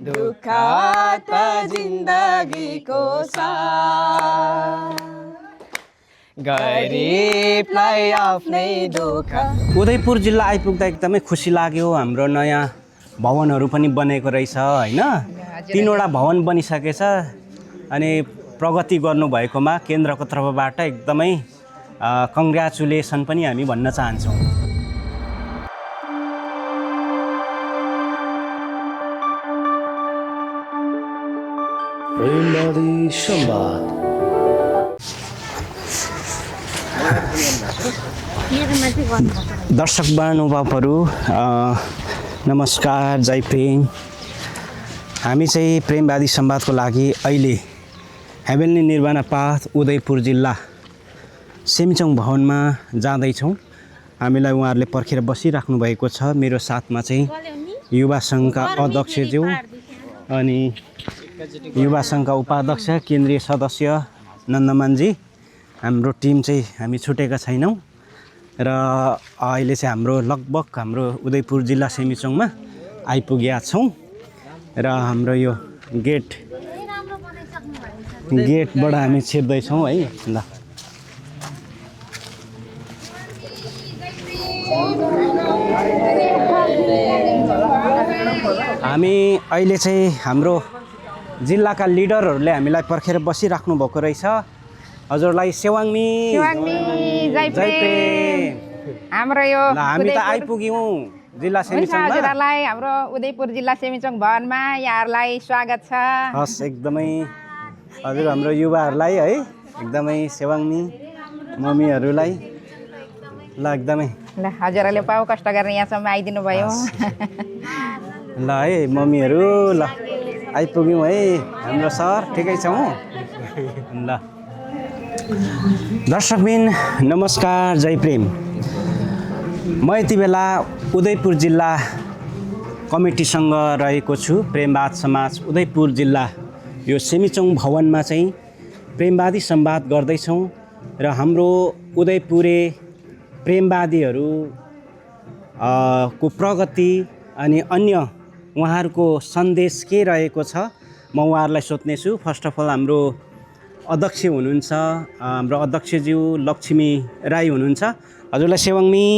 दुःख त जिन्दगीको सार गरिबलाई आफ्नै दुःख। उदयपुर जिल्ला आइपुग्दा एकदमै खुसी लाग्यो। हाम्रो नयाँ भवनहरू पनि बनेको रहेछ होइन। 3वटा भवन बनिसकेछ अनि प्रगति गर्नुभएकोमा केन्द्रको तर्फबाट एकदमै कङ्ग्रेचुलेसन पनि हामी भन्न चाहन्छौँ। प्रेमवादी संवाद। दर्शक महानुभावहरू नमस्कार, जय प्रेम। हामी चाहिँ प्रेमवादी संवादको लागि अहिले हेभेन्ली निर्वाणा पाथ उदयपुर जिल्ला सेमिचोङ भवनमा जाँदैछौँ। हामीलाई उहाँहरूले पर्खेर बसिराख्नु भएको छ। मेरो साथमा चाहिँ युवा सङ्घका अध्यक्षज्यू अनि युवा सङ्घका उपाध्यक्ष केन्द्रीय सदस्य नन्दमानजी, हाम्रो टिम चाहिँ हामी छुटेका छैनौँ र अहिले चाहिँ लगभग हाम्रो उदयपुर जिल्ला सेमिचोङमा आइपुगेका छौँ र हाम्रो यो गेटबाट हामी छिर्दैछौँ है। ल हामी अहिले चाहिँ हाम्रो जिल्लाका लिडरहरूले हामीलाई पर्खेर बसिराख्नु भएको रहेछ। हजुरलाई सेवाङमी जय प्रेम। हाम्रो यो हामी त आइपुग्यौँ जिल्ला सेमिचोङमा। हजुरलाई हाम्रो उदयपुर जिल्ला सेमिचोङ भवनमा यहाँहरूलाई स्वागत छ। हस्, एकदमै हजुर हाम्रो युवाहरूलाई है, एकदमै सेवाङमी मम्मीहरूलाई ल एकदमै ल हजुरहरूले पाउ कष्ट गरेर यहाँसम्म आइदिनु भयो। ल है मम्मीहरू, ल आइपुग्यौँ है हाम्रो सर, ठिकै छौँ ल। दर्शकबिन नमस्कार, जय प्रेम। म यति बेला उदयपुर जिल्ला कमिटीसँग रहेको छु। प्रेमवाद समाज उदयपुर जिल्ला यो सेमिचोङ भवनमा चाहिँ प्रेमवादी संवाद गर्दैछौँ र हाम्रो उदयपुरे प्रेमवादीहरू को प्रगति अनि अन्य उहाँहरूको सन्देश के रहेको छ म उहाँहरूलाई सोध्नेछु। फर्स्ट अफ अल हाम्रो अध्यक्ष हुनुहुन्छ, हाम्रो अध्यक्षज्यू लक्ष्मी राई हुनुहुन्छ। हजुरलाई सेवाङमी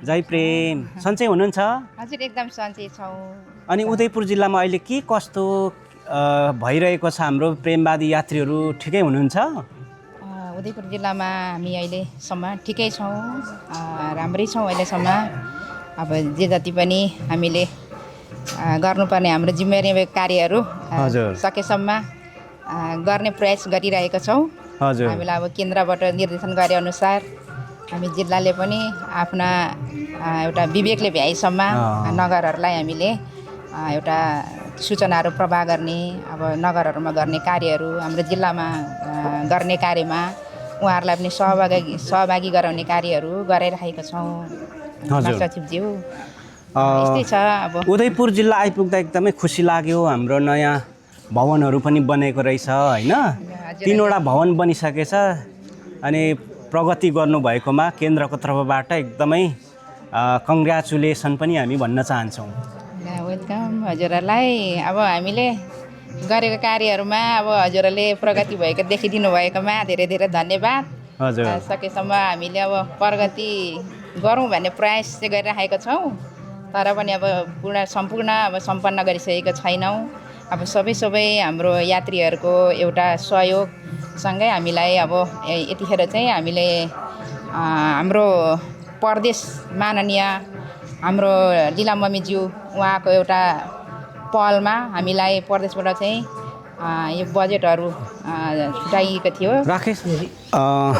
जय प्रेम। सन्चै हुनुहुन्छ? हजुर एकदम सन्चै छौँ। अनि उदयपुर जिल्लामा अहिले के कस्तो भइरहेको छ? हाम्रो प्रेमवादी यात्रीहरू ठिकै हुनुहुन्छ? उदयपुर जिल्लामा हामी अहिलेसम्म ठिकै छौँ, राम्रै छौँ अहिलेसम्म। अब जे जति पनि हामीले गर्नुपर्ने हाम्रो जिम्मेवारी कार्यहरू सकेसम्म गर्ने प्रयास गरिरहेका छौँ। हजुर, हामीलाई अब केन्द्रबाट निर्देशन गरे अनुसार हामी जिल्लाले पनि आफ्ना एउटा विवेकले भ्याएसम्म नगरहरूलाई हामीले एउटा सूचनाहरू प्रवाह गर्ने, अब नगरहरूमा गर्ने कार्यहरू, हाम्रो जिल्लामा गर्ने कार्यमा उहाँहरूलाई पनि सहभागी गराउने कार्यहरू गराइरहेका छौँ। सचिवज्यू यस्तै छ। अब उदयपुर जिल्ला आइपुग्दा एकदमै खुसी लाग्यो। हाम्रो नयाँ भवनहरू पनि बनेको रहेछ होइन। 3वटा भवन बनिसकेछ अनि प्रगति गर्नुभएकोमा केन्द्रको तर्फबाट एकदमै कङ्ग्रेचुलेसन पनि हामी भन्न चाहन्छौँ। वेलकम हजुरहरूलाई। अब हामीले गरेको कार्यहरूमा अब हजुरहरूले प्रगति भएको देखिदिनु भएकोमा धेरै धेरै धन्यवाद। हजुर, सकेसम्म हामीले अब प्रगति गरौँ भन्ने प्रयास चाहिँ गरिरहेका छौँ, तर पनि अब सम्पूर्ण सम्पन्न गरिसकेका छैनौँ। अब सबै हाम्रो यात्रीहरूको एउटा सहयोगसँगै हामीलाई अब यतिखेर चाहिँ हामीले हाम्रो प्रदेश माननीय हाम्रो जिल्ला मम्मीज्यू उहाँको एउटा पहलमा हामीलाई प्रदेशबाट चाहिँ यो बजेटहरू छुट्याइएको थियो। राकेश,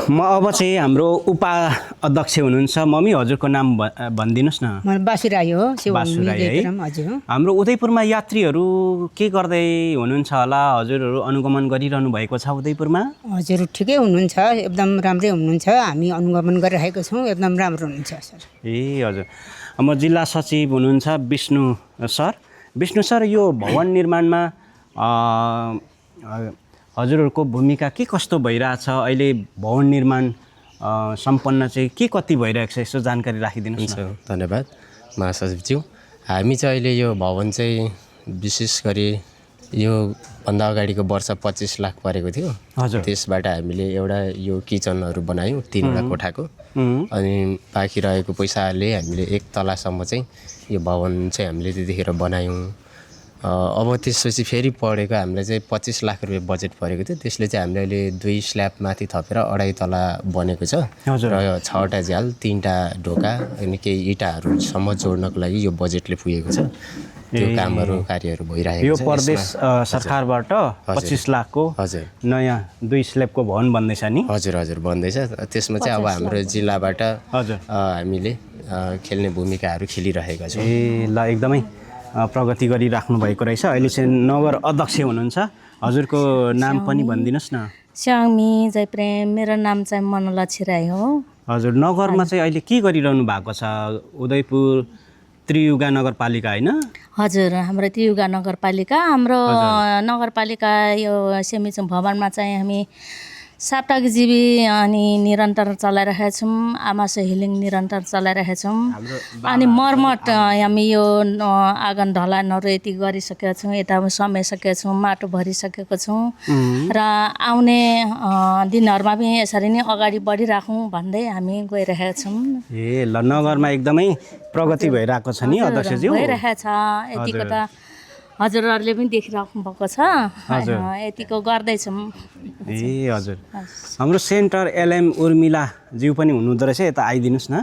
म अब चाहिँ हाम्रो उपाध्यक्ष हुनुहुन्छ मम्मी, हजुरको नाम भनिदिनुहोस् न। बासु राई हो। बासु राई है। हाम्रो उदयपुरमा यात्रीहरू के गर्दै हुनुहुन्छ होला? हजुरहरू अनुगमन गरिरहनु भएको छ उदयपुरमा? हजुर ठिकै हुनुहुन्छ, एकदम राम्रै हुनुहुन्छ। हामी अनुगमन गरिरहेको छौँ, एकदम राम्रो हुनुहुन्छ सर। ए हजुर, म जिल्ला सचिव हुनुहुन्छ विष्णु सर। विष्णु सर, यो भवन निर्माणमा हजुरहरूको भूमिका के कस्तो भइरहेछ? अहिले भवन निर्माण सम्पन्न चाहिँ के कति भइरहेको छ, यसो जानकारी राखिदिनुहोस् न। धन्यवाद महासचिवज्यू। हामी चाहिँ अहिले यो भवन चाहिँ विशेष गरी यो भन्दा अगाडिको वर्ष 25 लाख परेको थियो। हजुर। त्यसबाट हामीले एउटा यो किचनहरू बनायौँ 3वटा कोठाको। अनि बाँकी रहेको पैसाले हामीले 1 तलासम्म चाहिँ यो भवन चाहिँ हामीले त्यतिखेर बनायौँ। अब त्यसपछि फेरि पढेको हामीलाई चाहिँ 25 लाख रुपियाँ बजेट परेको थियो। त्यसले चाहिँ हामीले अहिले 2 स्ल्याब माथि थपेर 2.5 तला बनेको छ र 6वटा झ्याल 3टा ढोका अनि केही इँटाहरूसम्म जोड्नको लागि यो बजेटले पुगेको छ। त्यो कामहरू कार्यहरू भइरहेको छ। यो प्रदेश सरकारबाट 25 लाखको हजुर नयाँ 2 स्ल्याबको भवन बन्दैछ नि? हजुर हजुर बन्दैछ। त्यसमा चाहिँ अब हाम्रो जिल्लाबाट हजुर हामीले खेल्ने भूमिकाहरू खेलिरहेका छौँ। ए ल एकदमै प्रगति गरिराख्नु भएको रहेछ। अहिले चाहिँ नगर अध्यक्ष हुनुहुन्छ। हजुरको नाम पनि भनिदिनुहोस् न। स्याङ्मी जयप्रेम, मेरो नाम चाहिँ मनलक्ष्मी राई हो। हजुर नगरमा चाहिँ अहिले के गरिरहनु भएको छ? उदयपुर त्रियुगा नगरपालिका होइन? हजुर हाम्रो त्रियुगा नगरपालिका, हाम्रो नगरपालिका यो सेमिचुङ भवनमा चाहिँ हामी साप्ताहिक जीवी अनि निरन्तर चलाइरहेका छौँ। आमासो हिलिङ निरन्तर चलाइरहेका छौँ। अनि मर्मत हामी यो आँगन ढलानहरू यति गरिसकेका छौँ, यता समाइसकेका छौँ, माटो भरिसकेको छौँ र आउने दिनहरूमा पनि यसरी नै अगाडि बढिराखौँ भन्दै हामी गइरहेका छौँ। ए ल नगरमा एकदमै प्रगति भइरहेको छ नि अध्यक्षज्यू? भइरहेको छ। यतिको त हजुरहरूले पनि देखिराख्नु भएको छ। यतिको गर्दैछौँ। ए हजुर हाम्रो सेन्टर एलएम उर्मिलाज्यू पनि हुनुहुँदो रहेछ। यता आइदिनुहोस् न।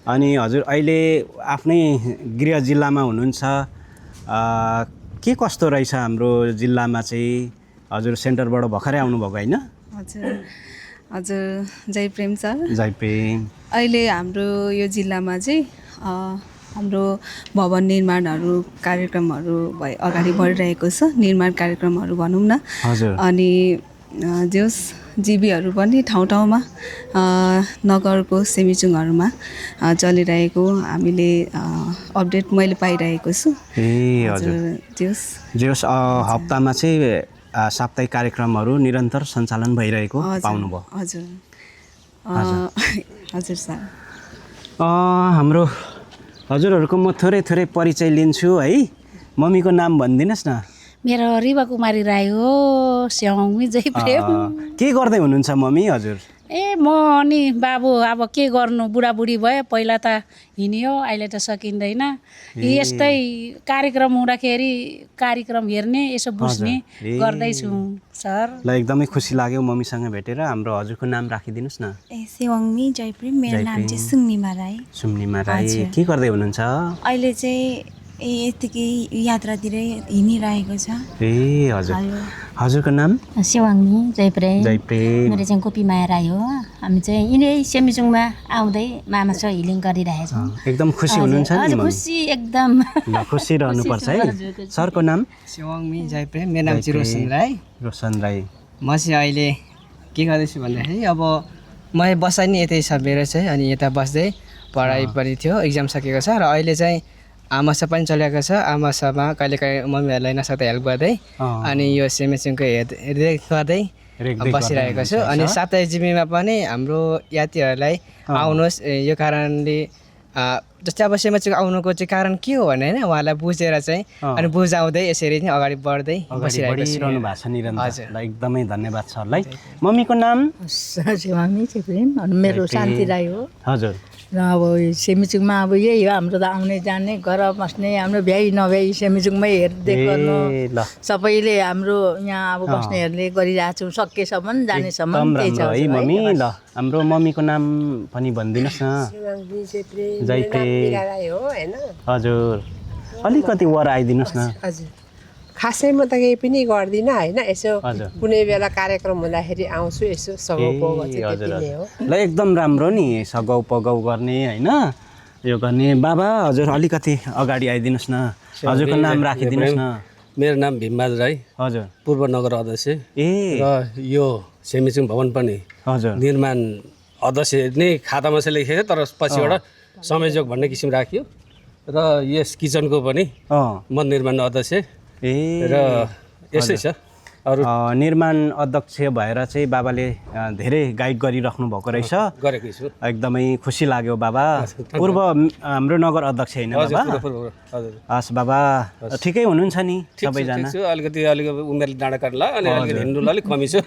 अनि हजुर अहिले आफ्नै गृह जिल्लामा हुनुहुन्छ। के कस्तो रहेछ हाम्रो जिल्लामा चाहिँ? हजुर सेन्टरबाट भर्खरै आउनुभएको होइन? हजुर हजुर जयप्रेम सर। जयप्रेम। अहिले हाम्रो यो जिल्लामा चाहिँ हाम्रो भवन निर्माणहरू कार्यक्रमहरू अगाडि बढिरहेको छ। निर्माण कार्यक्रमहरू भनौँ न। अनि जोस जीबीहरू पनि ठाउँ ठाउँमा नगरको सेमिचुङहरूमा चलिरहेको हामीले अपडेट मैले पाइरहेको छु। ए हजुर जोस हप्तामा चाहिँ साप्ताहिक कार्यक्रमहरू निरन्तर सञ्चालन भइरहेको पाउनुभयो? हजुर हजुर सर। हाम्रो हजुरहरूको म थोरै परिचय लिन्छु है। मम्मीको नाम भनिदिनुहोस् न। मेरो रिवा कुमारी राई हो। स्याङ्मी जयप्रेम। के गर्दै हुनुहुन्छ मम्मी हजुर? म अनि बाबु अब के गर्नु, बुढाबुढी भयो। पहिला त हिँड्यो, अहिले त सकिँदैन। यस्तै कार्यक्रम हुँदाखेरि कार्यक्रम हेर्ने, यसो बुझ्ने गर्दैछु सर। ल एकदमै खुसी लाग्यो मम्मीसँग भेटेर। हाम्रो हजुरको नाम राखिदिनुहोस् न। सेवाङ्मी जयप्रेम, मेरो नाम चाहिँ सुम्निमा राई। सुम्निमा राई के गर्दै हुनुहुन्छ अहिले? चाहिँ यतिकै यात्रातिरै हिँडिरहेको छ। ए हजुर हजुरको नाम? सेवाङ्मी जयप्रेम। जयप्रेम। मेरो चाहिँ गोपीमाया राई हो। हामी चाहिँ यिनै सेमिचुङमा आउँदै मामासँग हिलिङ गरिरहेको छौँ। एकदम खुसी हुनुहुन्छ नि? खुसी एकदम। खुसी रहनुपर्छ है। सरको नाम? सेवाङ्मी जयप्रेम, मेरो नाम चाहिँ रोशन राई। रोशन राई। म चाहिँ अहिले के गर्दैछु भन्दाखेरि अब म बसाइ नि यतै छ मेरो चाहिँ। अनि यता बस्दै पढाइ पनि थियो, एक्जाम सकेको छ र अहिले चाहिँ आमासा पनि चलेको छ। आमासामा कहिलेकाहीँ मम्मीहरूलाई नसक्दा हेल्प गर्दै अनि यो सेमिचुङको हेरदेख गर्दै बसिरहेको छु। अनि साप्ताहिक जीवीमा पनि हाम्रो यात्रीहरूलाई आउनुहोस्, यो कारणले जस्तै अब सेमिचुङ आउनुको चाहिँ कारण के हो भने होइन, उहाँलाई बुझेर चाहिँ अनि बुझाउँदै यसरी नै अगाडि बढ्दै बसिरहेको भएको छ निरन्तर। ल एकदमै धन्यवाद सरलाई। मम्मीको नाम? सेवाङ्मी जयप्रेम। अनि मेरो शान्ति राई हो। हजुर। र अब सेमिचुङमा अब यही हो हाम्रो त, आउने जाने घर बस्ने, हाम्रो भ्याइ नभ्याइ सेमिचुङमै हेरदेख गर्नु सबैले हाम्रो यहाँ अब बस्नेहरूले गरिरहेको छौँ। सकेसम्म जानेसम्म त्यही छ है मम्मी। ल हाम्रो मम्मीको नाम पनि भनिदिनुहोस् न। जयप्रेम। हजुर अलिकति वर आइदिनुहोस् न। हजुर खासै म त केही पनि गर्दिनँ होइन, यसो कुनै बेला कार्यक्रम हुँदाखेरि आउँछु, यसो सघाउ पगाउ चाहिँ त्यति नै हो। ल एकदम राम्रो नि, सघाउ पगाउ गर्ने होइन, यो गर्ने। बाबा हजुर अलिकति अगाडि आइदिनुहोस् न। हजुरको नाम राखिदिनुहोस् न। मेरो नाम भीमबाज राई। हजुर। पूर्व नगर अध्यक्ष। ए र यो सेमिचुङ भवन पनि हजुर निर्माण अध्यक्ष नै खातामा चाहिँ लेखेको, तर पछिबाट संयोजक भन्ने किसिम राखियो। र यस किचनको पनि म निर्माण अध्यक्ष। र यस्तै छ। अरू निर्माण अध्यक्ष भएर चाहिँ बाबाले धेरै गाइड गरिराख्नु भएको रहेछ। गरेकै छु। एकदमै खुसी लाग्यो बाबा। पूर्व हाम्रो नगर अध्यक्ष होइन बाबा? हस् बाबा, ठिकै हुनुहुन्छ नि सबैजना? अलिकति उमेरले डाँडा काट्ला अनि अलिकति हिँड्नुलाई अलिक कमी छ।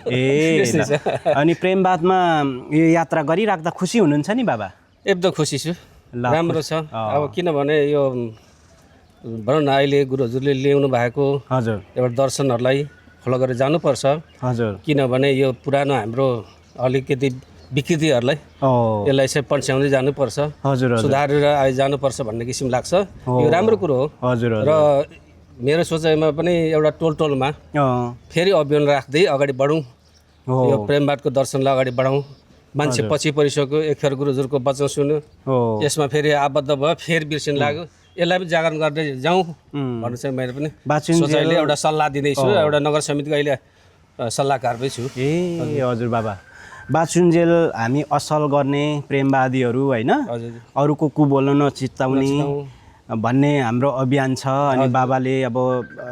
अनि प्रेमवादमा यो यात्रा गरिराख्दा खुसी हुनुहुन्छ नि बाबा? एकदम खुसी छु, राम्रो छ। अब किनभने यो भनौँ न अहिले गुरु हजुरले ल्याउनु भएको हजुर एउटा दर्शनहरूलाई फलो गरेर जानुपर्छ। हजुर, किनभने यो पुरानो हाम्रो अलिकति विकृतिहरूलाई यसलाई चाहिँ पन्छ्याउँदै जानुपर्छ, हजुर सुधारेर जानुपर्छ भन्ने किसिम लाग्छ। यो राम्रो कुरो हो। हजुर, र मेरो सोचाइमा पनि एउटा टोलमा फेरि अभियान राख्दै अगाडि बढौँ, यो प्रेमवादको दर्शनलाई अगाडि बढाउँ। मान्छे पछि परिसक्यो, एकखेर गुरु हजुरको वचन सुन्यो, यसमा फेरि आबद्ध भयो, फेरि बिर्सिन लाग्यो, यसलाई पनि जागरण गर्दै जाउँ भन्नु चाहिँ मैले पनि सोचाइले एउटा सल्लाह दिँदैछु। एउटा नगर समितिको अहिले सल्लाहकार पनि छु। ए हजुर बाबा, बाचुन्जेल हामी असल गर्ने प्रेमवादीहरू होइन, अरूको कु बोल्न नचित्ताउने भन्ने हाम्रो अभियान छ। अनि बाबाले अब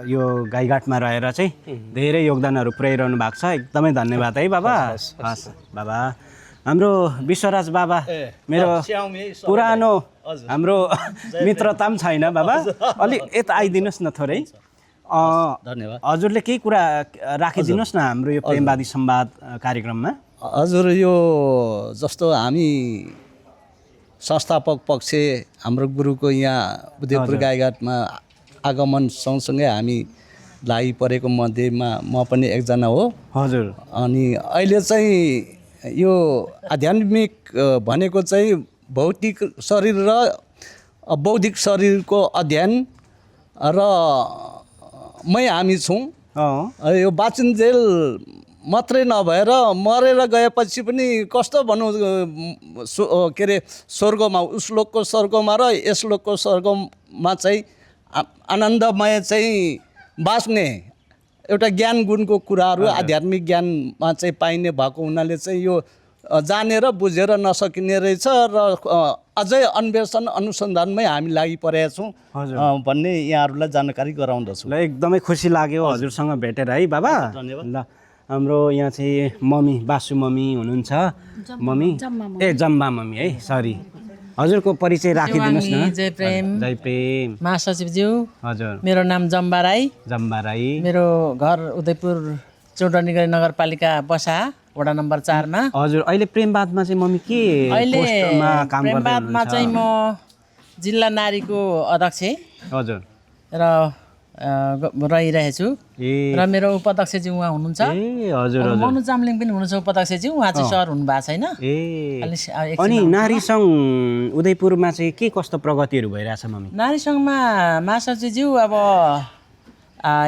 यो गाईघाटमा रहेर चाहिँ धेरै योगदानहरू पुर्याइरहनु भएको छ। एकदमै धन्यवाद है बाबा। हस् बाबा। हाम्रो विश्वराज बाबा मेरो पुरानो हाम्रो मित्रता पनि छैन बाबा, अलिक यता आइदिनुहोस् न थोरै। धन्यवाद। हजुरले केही कुरा राखिदिनुहोस् न हाम्रो यो प्रेमवादी संवाद कार्यक्रममा। हजुर, यो जस्तो हामी संस्थापक पक्ष हाम्रो गुरुको यहाँ उदयपुर गाईघाटमा आगमन सँगसँगै हामी लागिपरेको मध्येमा म पनि एकजना हो। हजुर। अनि अहिले चाहिँ यो आध्यात्मिक भनेको चाहिँ भौतिक शरीर र बौद्धिक शरीरको अध्ययन र हामी छौँ। यो बाचुन्जेल मात्रै नभएर मरेर गएपछि पनि कस्तो भनौँ के अरे स्वर्गमा, उस लोकको स्वर्गमा र यस लोकको स्वर्गमा चाहिँ आनन्दमय चाहिँ बाँच्ने एउटा ज्ञान गुणको कुराहरू आध्यात्मिक ज्ञानमा चाहिँ पाइने भएको हुनाले चाहिँ यो जानेर बुझेर नसकिने रहेछ र अझै अन्वेषण अनुसन्धानमै हामी लागि परेका छौँ भन्ने यहाँहरूलाई जानकारी गराउँदछु। ल एकदमै खुसी लाग्यो हजुरसँग भेटेर है बाबा। धन्यवाद। ल हाम्रो यहाँ चाहिँ मम्मी बासु मम्मी हुनुहुन्छ। मम्मी जम्बा मम्मी है, सरी। हजुरको परिचय राखिदिनुहोस् न। जय प्रेम। जय प्रेम। महासचिवज्यू, हजुर मेरो नाम जम्बा राई। जम्बा राई। मेरो घर उदयपुर चौडनीगढी नगरपालिका बसा वडा नम्बर 4 मा। हजुर, अहिले प्रेमवादमा चाहिँ मम्मी के पोस्टमा काम गर्दै हुनुहुन्छ? प्रेमवादमा चाहिँ म जिल्ला नारीको अध्यक्ष हजुर र रहिरहेछु र मेरो उपाध्यक्षज्यू उहाँ हुनुहुन्छ। ए हजुर हजुर। मनु चामलिङ पनि हुनुहुन्छ उपाध्यक्षज्यू, उहाँ चाहिँ सर हुनुभएको छैन। अनि नारी सङ्घ उदयपुरमा चाहिँ के कस्तो प्रगतिहरू भइरहेछ मम्मी? नारी सङ्घमा महासचिवज्यू अब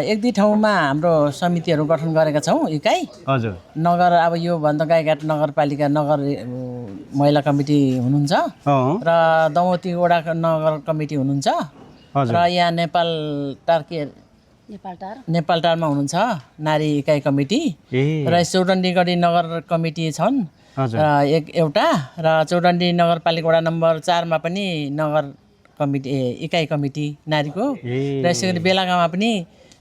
एक दुई ठाउँमा हाम्रो समितिहरू गठन गरेका छौँ, इकाइ। हजुर। नगर अब यो भन्दा गाईघाट नगरपालिका नगर महिला कमिटी हुनुहुन्छ र दमौती वडा नगर कमिटी हुनुहुन्छ र यहाँ नेपालटारमा हुनुहुन्छ नारी इकाइ कमिटी र चौडण्डीगढी नगर कमिटी छन् र एउटा र चौडण्डी नगरपालिका वडा नम्बर 4 मा पनि नगर कमिटी इकाइ कमिटी नारीको र यसै गरी बेलागाउँमा पनि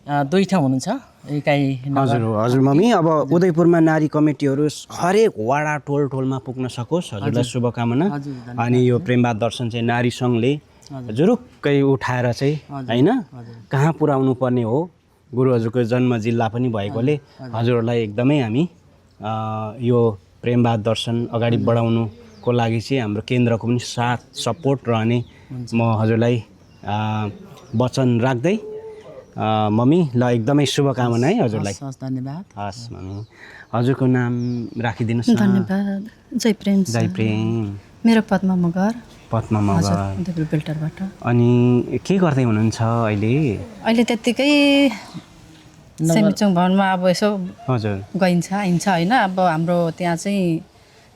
2 ठाउँ हुनुहुन्छ इकाइ। हजुर हजुर मम्मी, अब उदयपुरमा नारी कमिटीहरू हरेक वडा टोलमा पुग्न सकोस् हजुरलाई शुभकामना। अनि यो प्रेमवाद दर्शन चाहिँ नारी सङ्घले जुरुक्कै उठाएर चाहिँ होइन कहाँ पुर्याउनु पर्ने हो, गुरु हजुरको जन्म जिल्ला पनि भएकोले हजुरहरूलाई एकदमै हामी यो प्रेमवाद दर्शन अगाडि बढाउनुको लागि चाहिँ हाम्रो केन्द्रको पनि साथ सपोर्ट रहने म हजुरलाई वचन राख्दै मम्मी ल एकदमै शुभकामना है हजुरलाई। धन्यवाद। हस् मम्मी, हजुरको नाम राखिदिनुहोस् न। धन्यवाद। जय प्रेम। जय प्रेम। मेरो पद्मा मगर। पद्मा मगर। उदयपुर बेल्टारबाट। अनि के गर्दै हुनुहुन्छ अहिले? अहिले त्यत्तिकै सेमिचोङ भवनमा अब यसो हजुर गइन्छ आइन्छ होइन। अब हाम्रो त्यहाँ चाहिँ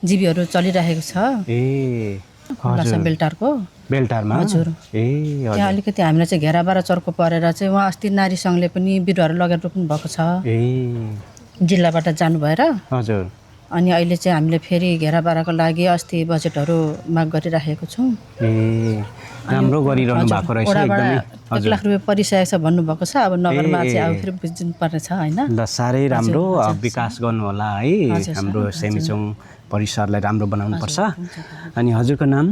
जीवीहरू चलिरहेको छ। ए हजुर। बेल्टारको बेल्टारमा। हजुर। ए त्यहाँ अलिकति हामीलाई चाहिँ घेराबार चर्को परेर चाहिँ उहाँ अस्ति नारी सङ्घले पनि बिरुवाहरू लगेर रोप्नु भएको छ। ए जिल्लाबाट जानु भएर। हजुर। अनि अहिले चाहिँ हामीले फेरि घेराबाराको लागि अस्ति बजेटहरू माग गरिराखेको छौँ। राम्रो गरिरहनु भएको रहेछ एकदमै। 1 लाख रुपियाँ परिसकेको छ भन्नुभएको छ। अब नगरमा चाहिँ अब फेरि बुझ्नु पर्ने छ होइन। ल साह्रै राम्रो विकास गर्नु होला है। हाम्रो सेमिचोङ परिसरलाई राम्रो बनाउनुपर्छ। अनि हजुरको नाम?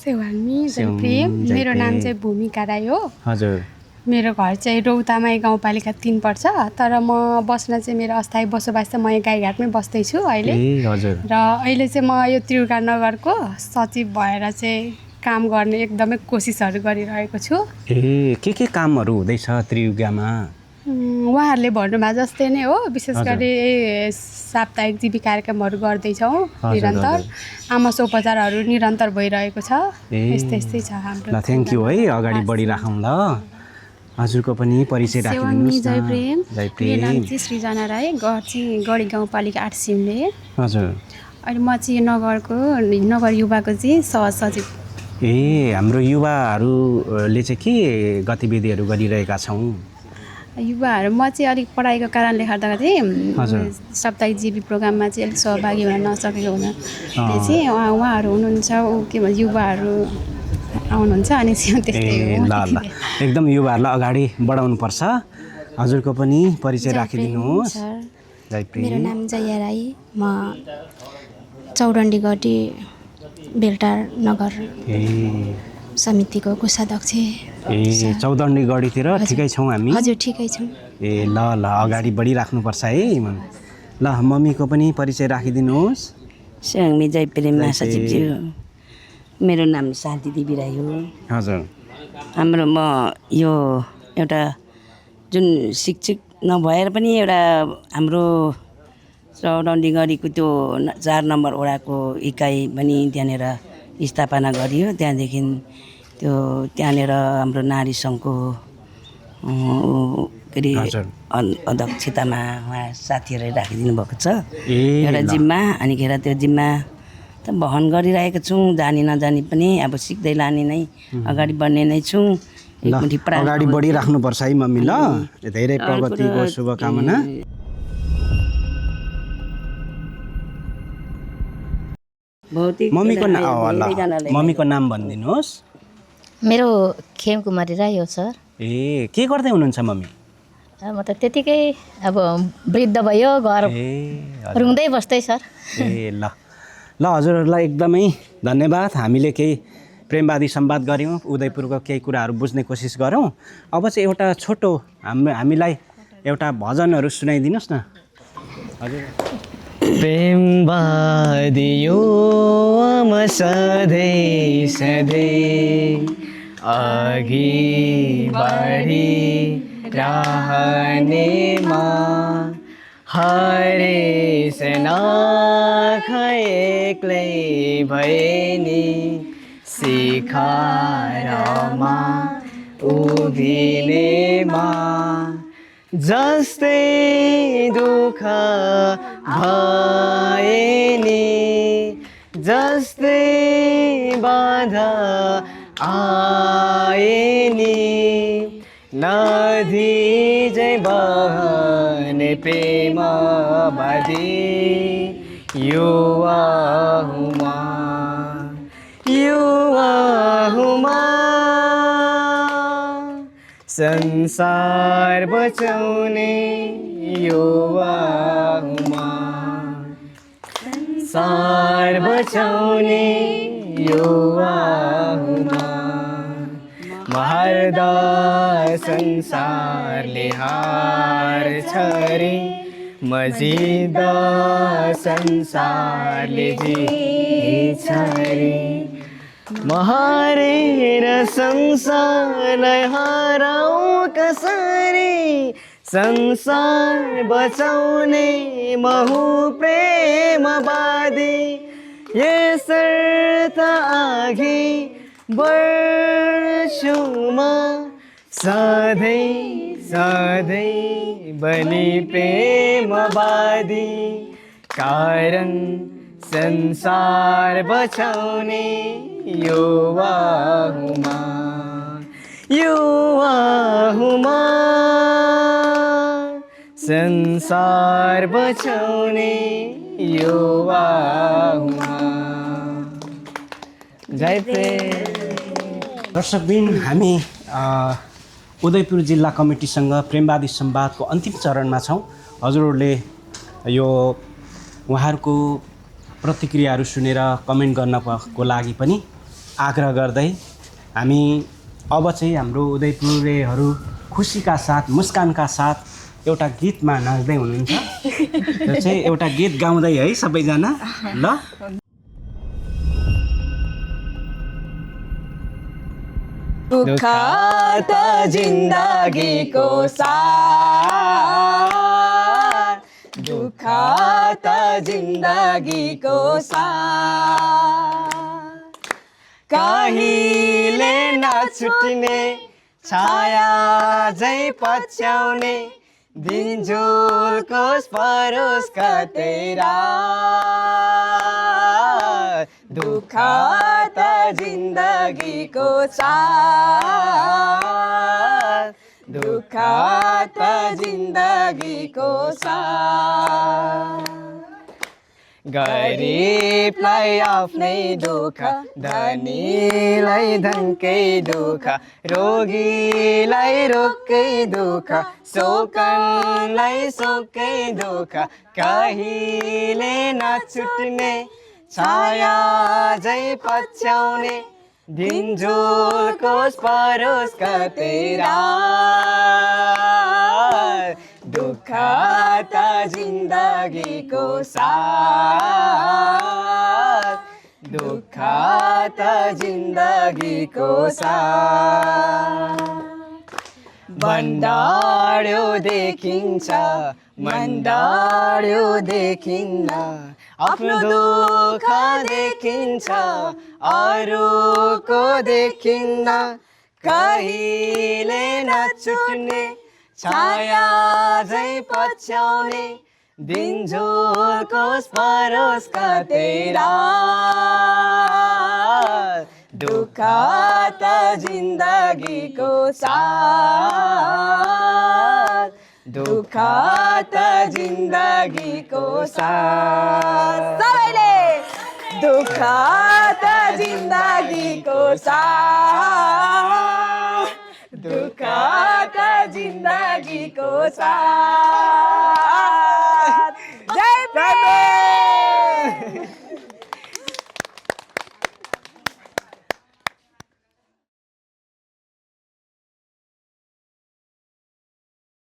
सेवाल्मी जयप्रेम। मेरो नाम चाहिँ भूमिका राई हो। हजुर। मेरो घर चाहिँ रौतामाई गाउँपालिका 3 पर्छ। तर म बस्न चाहिँ मेरो अस्थायी बसोबास चाहिँ म गाईघाटमै बस्दैछु अहिले। हजुर। र अहिले चाहिँ म यो त्रियुगा नगरको सचिव भएर चाहिँ काम गर्ने एकदमै कोसिसहरू गरिरहेको छु। के कामहरू हुँदैछ त्रियुगामा? उहाँहरूले भन्नुभएको जस्तै नै हो। विशेष गरी साप्ताहिक जीवी कार्यक्रमहरू गर्दैछौँ निरन्तर। आमास उपचारहरू निरन्तर भइरहेको छ। यस्तै छ हाम्रो। ल थ्याङ्क यू है, अगाडि बढिराखौँ ल। हजुरको पनि परिचय राखिदिनुहोस् न। जयप्रेम। मेरो नाम चाहिँ सृजना राई, घर चाहिँ गढी गाउँपालिका 8 सिमले। हजुर। अहिले म चाहिँ नगर युवाको चाहिँ सहसचिव। हाम्रो युवाहरूले चाहिँ के गतिविधिहरू गरिरहेका छौँ? युवाहरू म चाहिँ अलिक पढाइको कारणले गर्दा चाहिँ साप्ताहिक जीवी प्रोग्राममा चाहिँ अलिक सहभागी हुन नसकेको हुनाले चाहिँ उहाँहरू हुनुहुन्छ, के भन्छ युवाहरू आउनुहुन्छ अनि त्यस्तै हो। ल एकदम युवाहरूलाई अगाडि बढाउनुपर्छ। हजुरको पनि परिचय राखिदिनुहोस्। मेरो नाम जया राई, म चौडण्डीगढी बेलटार नगर समितिको कोषाध्यक्ष। चौडण्डीगढीतिर ठिकै छौँ हामी? हजुर ठिकै छौँ। ल अगाडि बढिराख्नुपर्छ है। ल मम्मीको पनि परिचय राखिदिनुहोस्। सेवाङ्मी जयप्रेम महासचिवज्यू। मेरो नाम शान्ति देवी राई हो। हजुर। हाम्रो म यो एउटा जुन शिक्षक नभएर पनि एउटा हाम्रो चौडण्डीगढीको त्यो 4 नम्बर वडाको इकाइ पनि त्यहाँनिर स्थापना गरियो। त्यहाँदेखि त्यहाँनिर हाम्रो नारी सङ्घको के अरे अध्यक्षतामा उहाँ साथीहरूले राखिदिनु भएको छ एउटा जिम्मा। अनिखेर त्यो जिम्मा त वहन गरिरहेको छौँ। जानी नजानी पनि अब सिक्दै लाने नै अगाडि बढ्ने नै छौँ। अगाडि बढिराख्नुपर्छ है मम्मी। ल धेरै प्रगतिको शुभकामना। मम्मीको नाम भनिदिनुहोस्। मेरो खेमकुमारी राई हो सर। के गर्दै हुनुहुन्छ मम्मी? म त त्यतिकै अब वृद्ध भयो, घर रुँदै बस्दै सर। ल हजुरहरूलाई एकदमै धन्यवाद। हामीले केही प्रेमवादी संवाद गऱ्यौँ, उदयपुरको केही कुराहरू बुझ्ने कोसिस गरौँ। अब चाहिँ एउटा छोटो हामीलाई एउटा भजनहरू सुनाइदिनुहोस् न। हजुर। प्रेमवादी यो म सधैँ सधैँ अघि बढिरहनेमा हरेस नखएक्लै भए नि शिखरमा उभिनेमा जस्तै दुःख भए नि जस्तै बाधा आए नि नदी जै बहने प्रेमवादी युवा हुमा संसार बचाउने युवा हुमा संसार बचाउने युवा हुमा महर्दा संसारले हार छरे मजिदा संसारले जित्छ रे महारेर संसारलाई हराऊ कसरी संसार बचाउने महु प्रेमवादी यसर्थ आगे बढ्छु म सधैँ सधैँ बनी प्रेमवादी कारण संसार बचाउने युवा हुमा संसार बचाउने युवामा जय प्रेम। दर्शकबिन हामी उदयपुर जिल्ला कमिटीसँग प्रेमवादी संवादको अन्तिम चरणमा छौँ। हजुरहरूले यो उहाँहरूको प्रतिक्रियाहरू सुनेर कमेन्ट गर्नको लागि पनि आग्रह गर्दै हामी अब चाहिँ हाम्रो उदयपुरेहरू खुसीका साथ मुस्कानका साथ एउटा गीतमा नाच्दै हुनुहुन्छ। त्यो चाहिँ एउटा गीत गाउँदै है सबैजना ल। दुःख त जिन्दगीको सार, दुःख त जिन्दगीको सार, कहिले नछुट्ने छाया झै पछ्याउने दिनजुलको परोस कतेरा। दुःख त जिन्दगीको सार, दुःख त जिन्दगीको सार, गरिबलाई आफ्नै दुःख, धनीलाई धनकै दुःख, रोगीलाई रोगकै दुःख, शोकनलाई शोककै दुःख, कहिले नछुट्ने छाया झै पछ्याउने दिनजुलको परोस कतेरा। दुःख त जिन्दगीको सार, दुःख त जिन्दगीको सार, बन्डाड्यो देखिन्छ मनडाड्यो देखिन्न, आफ्नो दुःख देखिन्छ अरूको देखिन्न, कहिले नछुट्ने छाया झै पछ्याउने दिनजुलको परोस कतेरा। दुःख त जिन्दगीको सार, दुःख त जिन्दगीको सार, सबैले दुःख त जिन्दगीको सार, दुःख त जिन्दगीको साथ। जय प्रेम।